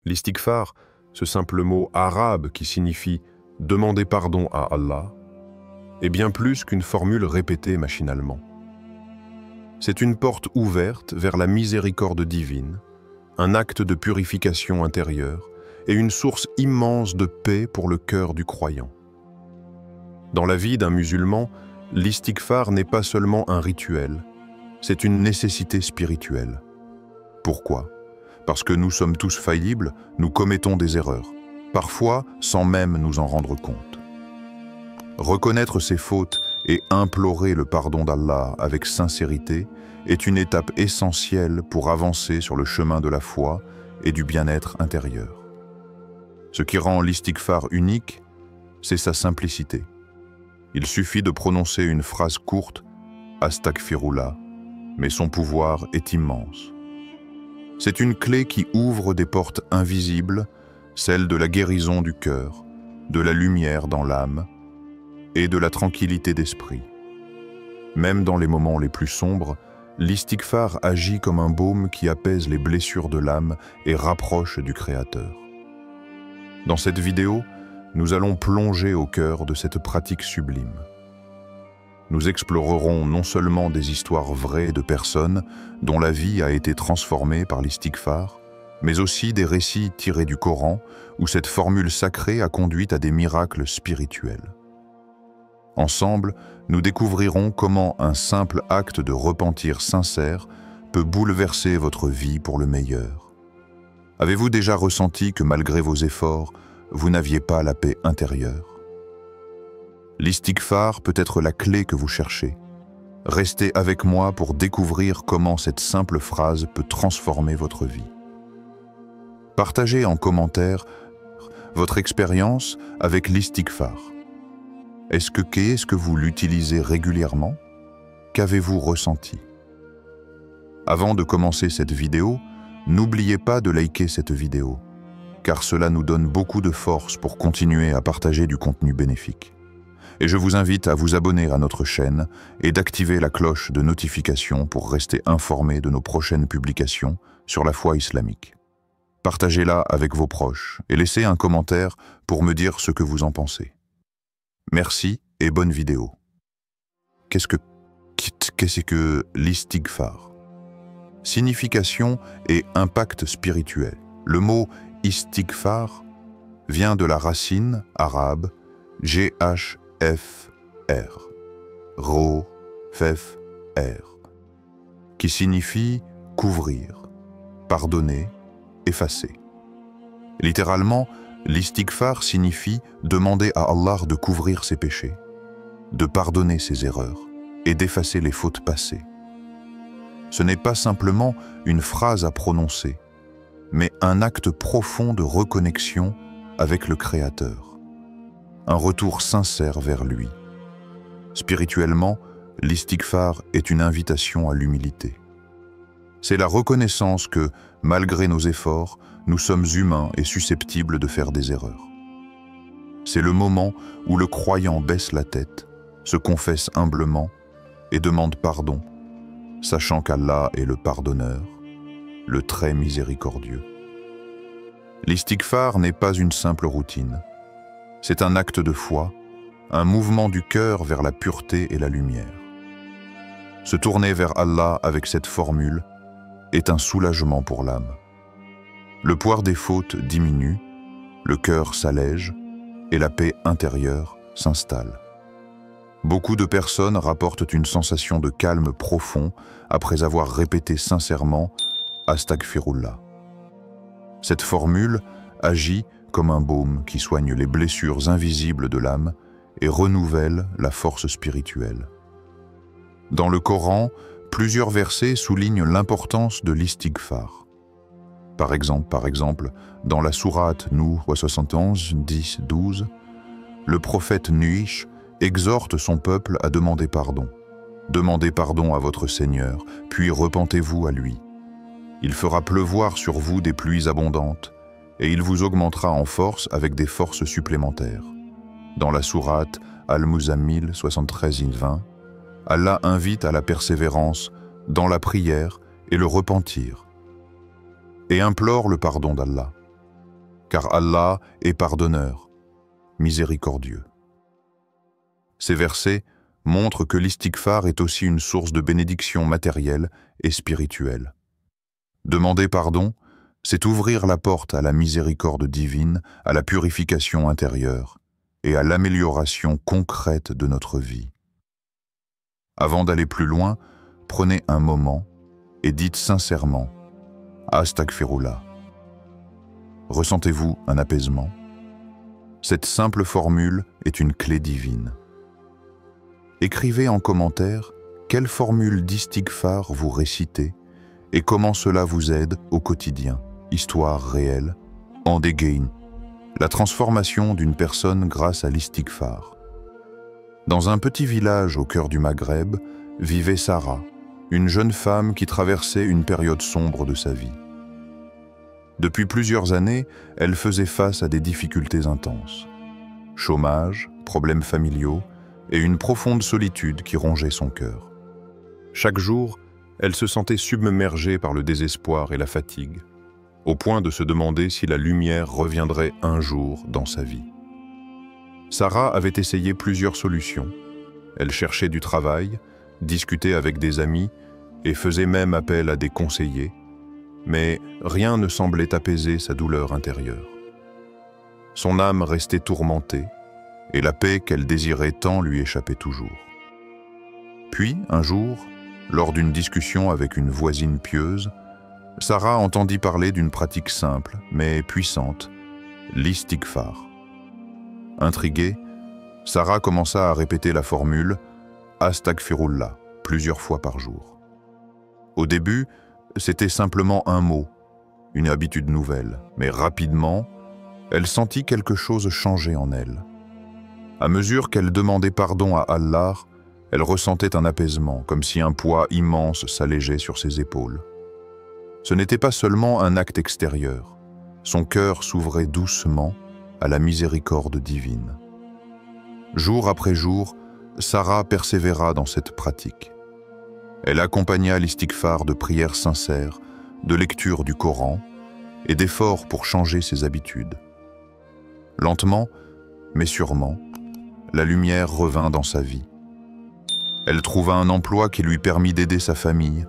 L'istighfar, ce simple mot arabe qui signifie « demander pardon à Allah », est bien plus qu'une formule répétée machinalement. C'est une porte ouverte vers la miséricorde divine, un acte de purification intérieure et une source immense de paix pour le cœur du croyant. Dans la vie d'un musulman, l'istighfar n'est pas seulement un rituel, c'est une nécessité spirituelle. Pourquoi ? Parce que nous sommes tous faillibles, nous commettons des erreurs, parfois sans même nous en rendre compte. Reconnaître ses fautes et implorer le pardon d'Allah avec sincérité est une étape essentielle pour avancer sur le chemin de la foi et du bien-être intérieur. Ce qui rend l'istighfar unique, c'est sa simplicité. Il suffit de prononcer une phrase courte, « Astaghfirullah », mais son pouvoir est immense. C'est une clé qui ouvre des portes invisibles, celles de la guérison du cœur, de la lumière dans l'âme et de la tranquillité d'esprit. Même dans les moments les plus sombres, l'istighfar agit comme un baume qui apaise les blessures de l'âme et rapproche du Créateur. Dans cette vidéo, nous allons plonger au cœur de cette pratique sublime. Nous explorerons non seulement des histoires vraies de personnes dont la vie a été transformée par l'istighfar, mais aussi des récits tirés du Coran où cette formule sacrée a conduit à des miracles spirituels. Ensemble, nous découvrirons comment un simple acte de repentir sincère peut bouleverser votre vie pour le meilleur. Avez-vous déjà ressenti que malgré vos efforts, vous n'aviez pas la paix intérieure? L'istighfar peut être la clé que vous cherchez. Restez avec moi pour découvrir comment cette simple phrase peut transformer votre vie. Partagez en commentaire votre expérience avec l'istighfar. Est-ce que vous l'utilisez régulièrement? Qu'avez-vous ressenti? Avant de commencer cette vidéo, n'oubliez pas de liker cette vidéo, car cela nous donne beaucoup de force pour continuer à partager du contenu bénéfique. Et je vous invite à vous abonner à notre chaîne et d'activer la cloche de notification pour rester informé de nos prochaines publications sur la foi islamique. Partagez-la avec vos proches et laissez un commentaire pour me dire ce que vous en pensez. Merci et bonne vidéo. Qu'est-ce que l'istighfar? Signification et impact spirituel. Le mot istighfar vient de la racine arabe GHFR, qui signifie couvrir, pardonner, effacer. Littéralement, l'istighfar signifie demander à Allah de couvrir ses péchés, de pardonner ses erreurs et d'effacer les fautes passées. Ce n'est pas simplement une phrase à prononcer, mais un acte profond de reconnexion avec le Créateur, un retour sincère vers lui. Spirituellement, l'istighfar est une invitation à l'humilité. C'est la reconnaissance que, malgré nos efforts, nous sommes humains et susceptibles de faire des erreurs. C'est le moment où le croyant baisse la tête, se confesse humblement et demande pardon, sachant qu'Allah est le pardonneur, le très miséricordieux. L'istighfar n'est pas une simple routine. C'est un acte de foi, un mouvement du cœur vers la pureté et la lumière. Se tourner vers Allah avec cette formule est un soulagement pour l'âme. Le poids des fautes diminue, le cœur s'allège et la paix intérieure s'installe. Beaucoup de personnes rapportent une sensation de calme profond après avoir répété sincèrement « Astaghfirullah ». Cette formule agit comme un baume qui soigne les blessures invisibles de l'âme et renouvelle la force spirituelle. Dans le Coran, plusieurs versets soulignent l'importance de l'istighfar. Par exemple, dans la sourate Nuh 71, 10, 12, le prophète Nuh exhorte son peuple à demander pardon. Demandez pardon à votre Seigneur, puis repentez-vous à lui. Il fera pleuvoir sur vous des pluies abondantes, et il vous augmentera en force avec des forces supplémentaires. Dans la sourate Al-Muzammil 73, 20, Allah invite à la persévérance dans la prière et le repentir, et implore le pardon d'Allah. car Allah est pardonneur, miséricordieux. Ces versets montrent que l'istighfar est aussi une source de bénédiction matérielle et spirituelle. Demander pardon, c'est ouvrir la porte à la miséricorde divine, à la purification intérieure et à l'amélioration concrète de notre vie. Avant d'aller plus loin, prenez un moment et dites sincèrement « Astaghfirullah ». Ressentez-vous un apaisement? Cette simple formule est une clé divine. Écrivez en commentaire quelle formule d'istighfar vous récitez et comment cela vous aide au quotidien. Histoire réelle, Andegain, la transformation d'une personne grâce à l'istighfar. Dans un petit village au cœur du Maghreb, vivait Sarah, une jeune femme qui traversait une période sombre de sa vie. Depuis plusieurs années, elle faisait face à des difficultés intenses. Chômage, problèmes familiaux et une profonde solitude qui rongeait son cœur. Chaque jour, elle se sentait submergée par le désespoir et la fatigue, au point de se demander si la lumière reviendrait un jour dans sa vie. Sarah avait essayé plusieurs solutions. Elle cherchait du travail, discutait avec des amis et faisait même appel à des conseillers, mais rien ne semblait apaiser sa douleur intérieure. Son âme restait tourmentée et la paix qu'elle désirait tant lui échappait toujours. Puis, un jour, lors d'une discussion avec une voisine pieuse, Sarah entendit parler d'une pratique simple mais puissante, l'istighfar. Intriguée, Sarah commença à répéter la formule « Astaghfirullah » plusieurs fois par jour. Au début, c'était simplement un mot, une habitude nouvelle, mais rapidement, elle sentit quelque chose changer en elle. À mesure qu'elle demandait pardon à Allah, elle ressentait un apaisement, comme si un poids immense s'allégeait sur ses épaules. Ce n'était pas seulement un acte extérieur, son cœur s'ouvrait doucement à la miséricorde divine. Jour après jour, Sarah persévéra dans cette pratique. Elle accompagna l'istighfar de prières sincères, de lecture du Coran et d'efforts pour changer ses habitudes. Lentement, mais sûrement, la lumière revint dans sa vie. Elle trouva un emploi qui lui permit d'aider sa famille,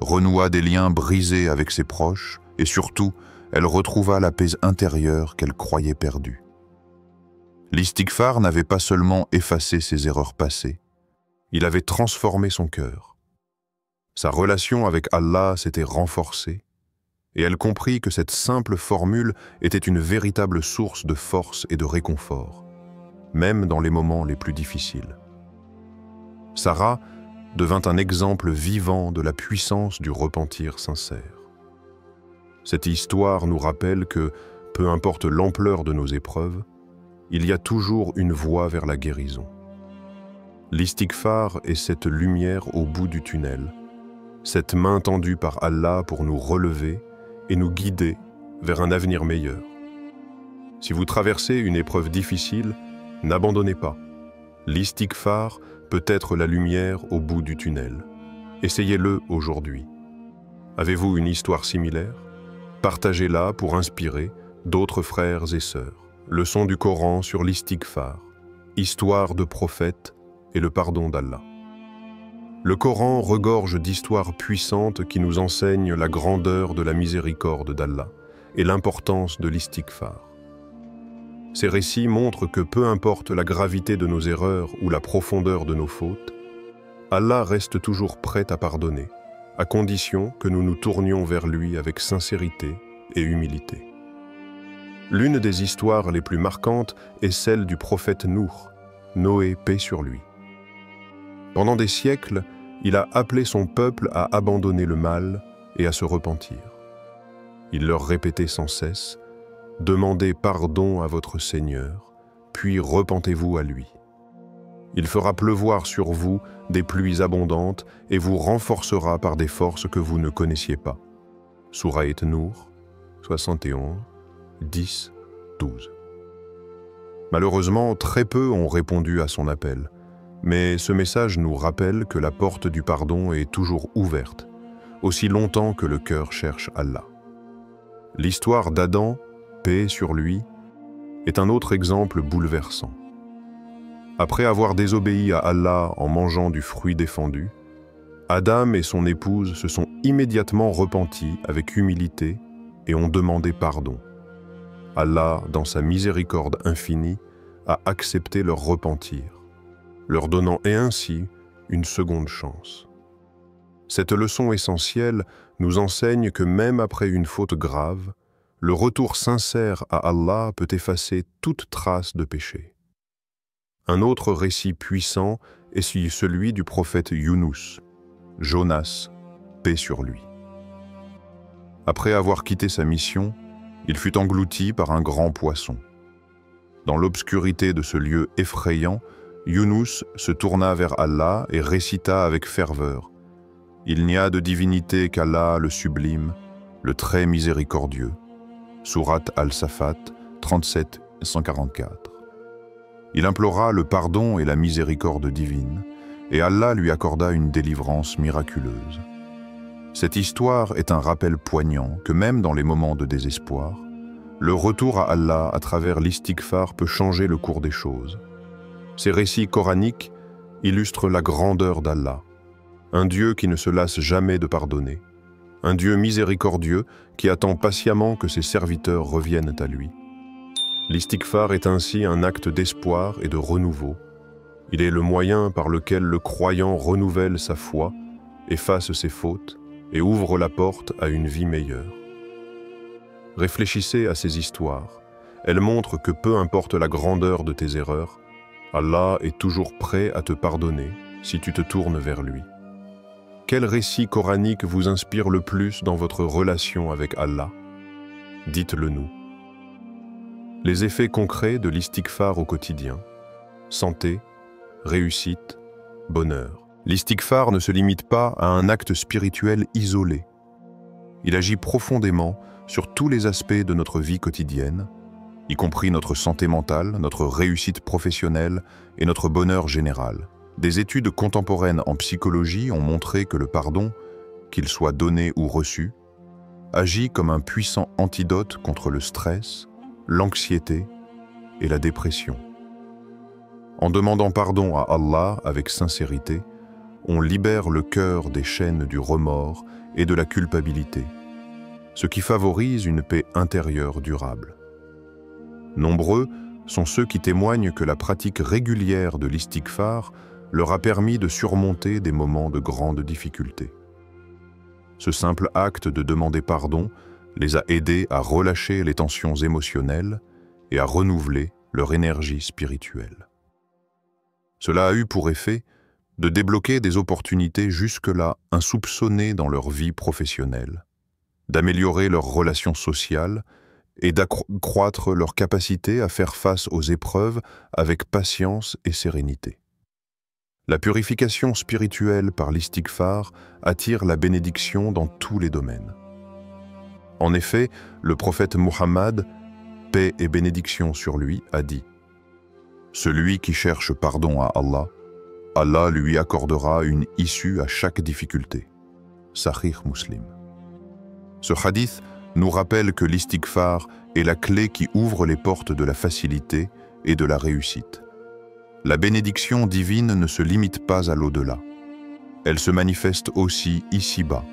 renoua des liens brisés avec ses proches et surtout, elle retrouva la paix intérieure qu'elle croyait perdue. L'istighfar n'avait pas seulement effacé ses erreurs passées, il avait transformé son cœur. Sa relation avec Allah s'était renforcée et elle comprit que cette simple formule était une véritable source de force et de réconfort, même dans les moments les plus difficiles. Sarah devint un exemple vivant de la puissance du repentir sincère. Cette histoire nous rappelle que, peu importe l'ampleur de nos épreuves, il y a toujours une voie vers la guérison. L'istighfar est cette lumière au bout du tunnel, cette main tendue par Allah pour nous relever et nous guider vers un avenir meilleur. Si vous traversez une épreuve difficile, n'abandonnez pas. L'istighfar peut être la lumière au bout du tunnel. Essayez-le aujourd'hui. Avez-vous une histoire similaire? Partagez-la pour inspirer d'autres frères et sœurs. Leçon du Coran sur l'istighfar, histoire de prophètes et le pardon d'Allah. Le Coran regorge d'histoires puissantes qui nous enseignent la grandeur de la miséricorde d'Allah et l'importance de l'istighfar. Ces récits montrent que peu importe la gravité de nos erreurs ou la profondeur de nos fautes, Allah reste toujours prêt à pardonner, à condition que nous nous tournions vers lui avec sincérité et humilité. L'une des histoires les plus marquantes est celle du prophète Nuh, Noé, paix sur lui. Pendant des siècles, il a appelé son peuple à abandonner le mal et à se repentir. Il leur répétait sans cesse « Demandez pardon à votre Seigneur, puis repentez-vous à lui. Il fera pleuvoir sur vous des pluies abondantes et vous renforcera par des forces que vous ne connaissiez pas. » Sourate Nuh, 71, 10, 12. Malheureusement, très peu ont répondu à son appel, mais ce message nous rappelle que la porte du pardon est toujours ouverte, aussi longtemps que le cœur cherche Allah. L'histoire d'Adam paix sur lui, est un autre exemple bouleversant. Après avoir désobéi à Allah en mangeant du fruit défendu, Adam et son épouse se sont immédiatement repentis avec humilité et ont demandé pardon. Allah, dans sa miséricorde infinie, a accepté leur repentir, leur donnant ainsi une seconde chance. Cette leçon essentielle nous enseigne que même après une faute grave, le retour sincère à Allah peut effacer toute trace de péché. Un autre récit puissant est celui du prophète Younous, Jonas, paix sur lui. Après avoir quitté sa mission, il fut englouti par un grand poisson. Dans l'obscurité de ce lieu effrayant, Younous se tourna vers Allah et récita avec ferveur: « Il n'y a de divinité qu'Allah le sublime, le très miséricordieux. » Sourate Al-Safat 37-144. Il implora le pardon et la miséricorde divine, et Allah lui accorda une délivrance miraculeuse. Cette histoire est un rappel poignant que même dans les moments de désespoir, le retour à Allah à travers l'istighfar peut changer le cours des choses. Ces récits coraniques illustrent la grandeur d'Allah, un Dieu qui ne se lasse jamais de pardonner, un Dieu miséricordieux qui attend patiemment que ses serviteurs reviennent à lui. L'istighfar est ainsi un acte d'espoir et de renouveau. Il est le moyen par lequel le croyant renouvelle sa foi, efface ses fautes et ouvre la porte à une vie meilleure. Réfléchissez à ces histoires. Elles montrent que peu importe la grandeur de tes erreurs, Allah est toujours prêt à te pardonner si tu te tournes vers lui. Quel récit coranique vous inspire le plus dans votre relation avec Allah? Dites-le nous. Les effets concrets de l'istighfar au quotidien: santé, réussite, bonheur. L'istighfar ne se limite pas à un acte spirituel isolé. Il agit profondément sur tous les aspects de notre vie quotidienne, y compris notre santé mentale, notre réussite professionnelle et notre bonheur général. Des études contemporaines en psychologie ont montré que le pardon, qu'il soit donné ou reçu, agit comme un puissant antidote contre le stress, l'anxiété et la dépression. En demandant pardon à Allah avec sincérité, on libère le cœur des chaînes du remords et de la culpabilité, ce qui favorise une paix intérieure durable. Nombreux sont ceux qui témoignent que la pratique régulière de l'istighfar leur a permis de surmonter des moments de grande difficulté. Ce simple acte de demander pardon les a aidés à relâcher les tensions émotionnelles et à renouveler leur énergie spirituelle. Cela a eu pour effet de débloquer des opportunités jusque-là insoupçonnées dans leur vie professionnelle, d'améliorer leurs relations sociales et d'accroître leur capacité à faire face aux épreuves avec patience et sérénité. La purification spirituelle par l'istighfar attire la bénédiction dans tous les domaines. En effet, le prophète Muhammad, paix et bénédiction sur lui, a dit: « Celui qui cherche pardon à Allah, Allah lui accordera une issue à chaque difficulté. » Sahih Muslim. Ce hadith nous rappelle que l'istighfar est la clé qui ouvre les portes de la facilité et de la réussite. La bénédiction divine ne se limite pas à l'au-delà. Elle se manifeste aussi ici-bas,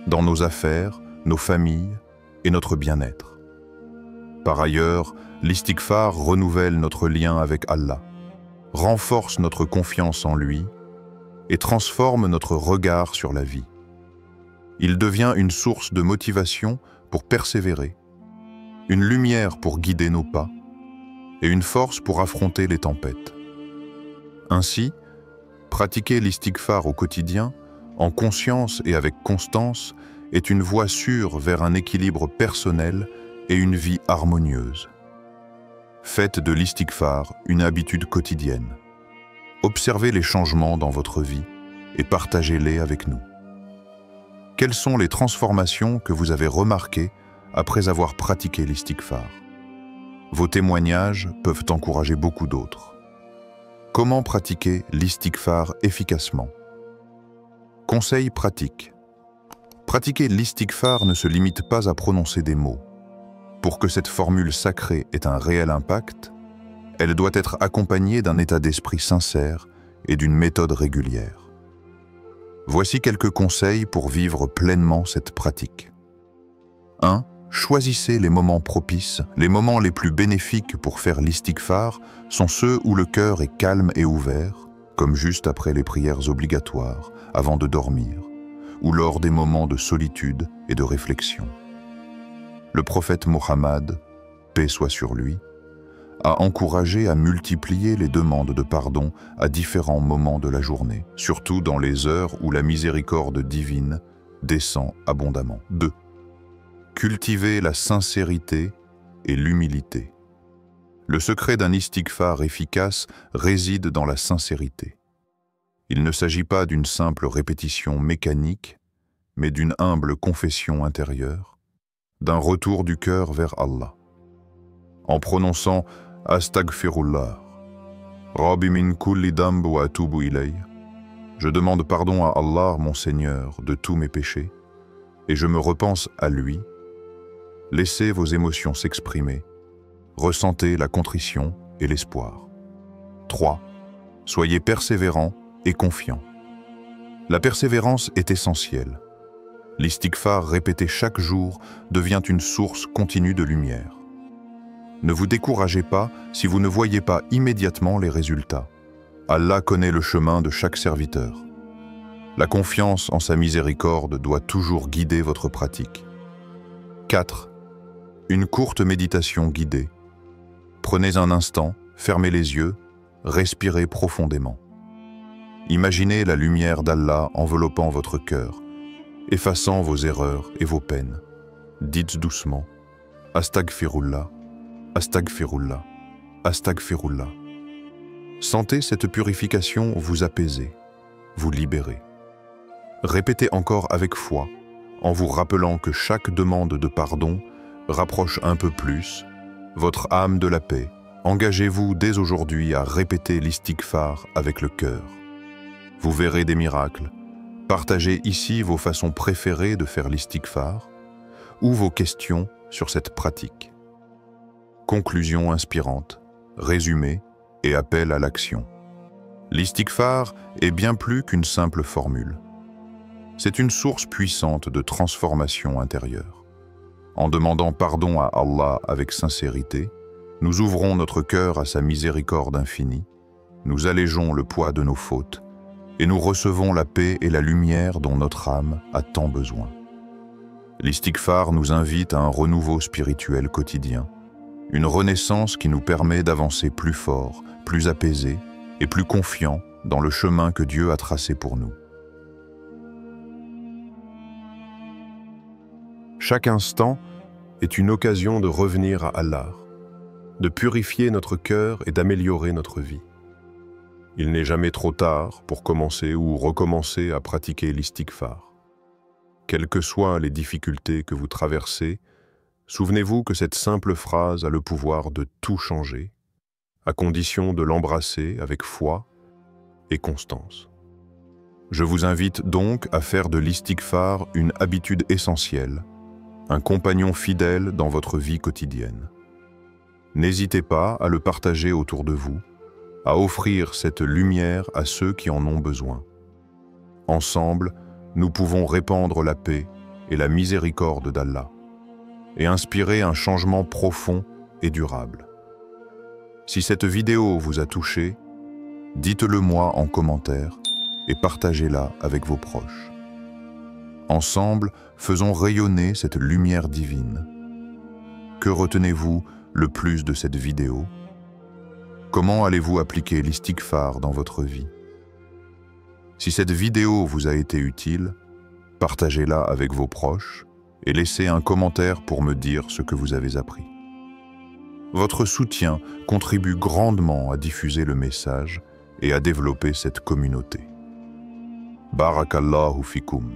dans nos affaires, nos familles et notre bien-être. Par ailleurs, l'istighfar renouvelle notre lien avec Allah, renforce notre confiance en lui et transforme notre regard sur la vie. Il devient une source de motivation pour persévérer, une lumière pour guider nos pas et une force pour affronter les tempêtes. Ainsi, pratiquer l'istighfar au quotidien, en conscience et avec constance, est une voie sûre vers un équilibre personnel et une vie harmonieuse. Faites de l'istighfar une habitude quotidienne. Observez les changements dans votre vie et partagez-les avec nous. Quelles sont les transformations que vous avez remarquées après avoir pratiqué l'istighfar? Vos témoignages peuvent encourager beaucoup d'autres. Comment pratiquer l'istighfar efficacement? Conseils pratiques. Pratiquer l'istighfar ne se limite pas à prononcer des mots. Pour que cette formule sacrée ait un réel impact, elle doit être accompagnée d'un état d'esprit sincère et d'une méthode régulière. Voici quelques conseils pour vivre pleinement cette pratique. 1. Choisissez les moments propices. Les moments les plus bénéfiques pour faire l'istighfar sont ceux où le cœur est calme et ouvert, comme juste après les prières obligatoires, avant de dormir, ou lors des moments de solitude et de réflexion. Le prophète Mohammed, paix soit sur lui, a encouragé à multiplier les demandes de pardon à différents moments de la journée, surtout dans les heures où la miséricorde divine descend abondamment. 2. Cultivez la sincérité et l'humilité. Le secret d'un istighfar efficace réside dans la sincérité. Il ne s'agit pas d'une simple répétition mécanique, mais d'une humble confession intérieure, d'un retour du cœur vers Allah. En prononçant « Astaghfirullah, Rabbi min kulli damb wa atubu ilay » je demande pardon à Allah, mon Seigneur, de tous mes péchés, et je me repense à lui. Laissez vos émotions s'exprimer, ressentez la contrition et l'espoir. 3. Soyez persévérants et confiants. La persévérance est essentielle. L'istighfar répété chaque jour devient une source continue de lumière. Ne vous découragez pas si vous ne voyez pas immédiatement les résultats. Allah connaît le chemin de chaque serviteur. La confiance en sa miséricorde doit toujours guider votre pratique. 4. Une courte méditation guidée. Prenez un instant, fermez les yeux, respirez profondément. Imaginez la lumière d'Allah enveloppant votre cœur, effaçant vos erreurs et vos peines. Dites doucement « Astaghfirullah, Astaghfirullah, Astaghfirullah ». Sentez cette purification vous apaiser, vous libérer. Répétez encore avec foi, en vous rappelant que chaque demande de pardon rapproche un peu plus votre âme de la paix. Engagez-vous dès aujourd'hui à répéter l'istighfar avec le cœur. Vous verrez des miracles. Partagez ici vos façons préférées de faire l'istighfar ou vos questions sur cette pratique. Conclusion inspirante, résumé et appel à l'action. L'istighfar est bien plus qu'une simple formule. C'est une source puissante de transformation intérieure. En demandant pardon à Allah avec sincérité, nous ouvrons notre cœur à sa miséricorde infinie, nous allégeons le poids de nos fautes et nous recevons la paix et la lumière dont notre âme a tant besoin. L'istighfar nous invite à un renouveau spirituel quotidien, une renaissance qui nous permet d'avancer plus fort, plus apaisé et plus confiant dans le chemin que Dieu a tracé pour nous. Chaque instant est une occasion de revenir à Allah, de purifier notre cœur et d'améliorer notre vie. Il n'est jamais trop tard pour commencer ou recommencer à pratiquer l'istighfar. Quelles que soient les difficultés que vous traversez, souvenez-vous que cette simple phrase a le pouvoir de tout changer, à condition de l'embrasser avec foi et constance. Je vous invite donc à faire de l'istighfar une habitude essentielle, un compagnon fidèle dans votre vie quotidienne. N'hésitez pas à le partager autour de vous, à offrir cette lumière à ceux qui en ont besoin. Ensemble, nous pouvons répandre la paix et la miséricorde d'Allah et inspirer un changement profond et durable. Si cette vidéo vous a touché, dites-le moi en commentaire et partagez-la avec vos proches. Ensemble, faisons rayonner cette lumière divine. Que retenez-vous le plus de cette vidéo? Comment allez-vous appliquer l'istighfar dans votre vie? Si cette vidéo vous a été utile, partagez-la avec vos proches et laissez un commentaire pour me dire ce que vous avez appris. Votre soutien contribue grandement à diffuser le message et à développer cette communauté. Barakallahu fikum.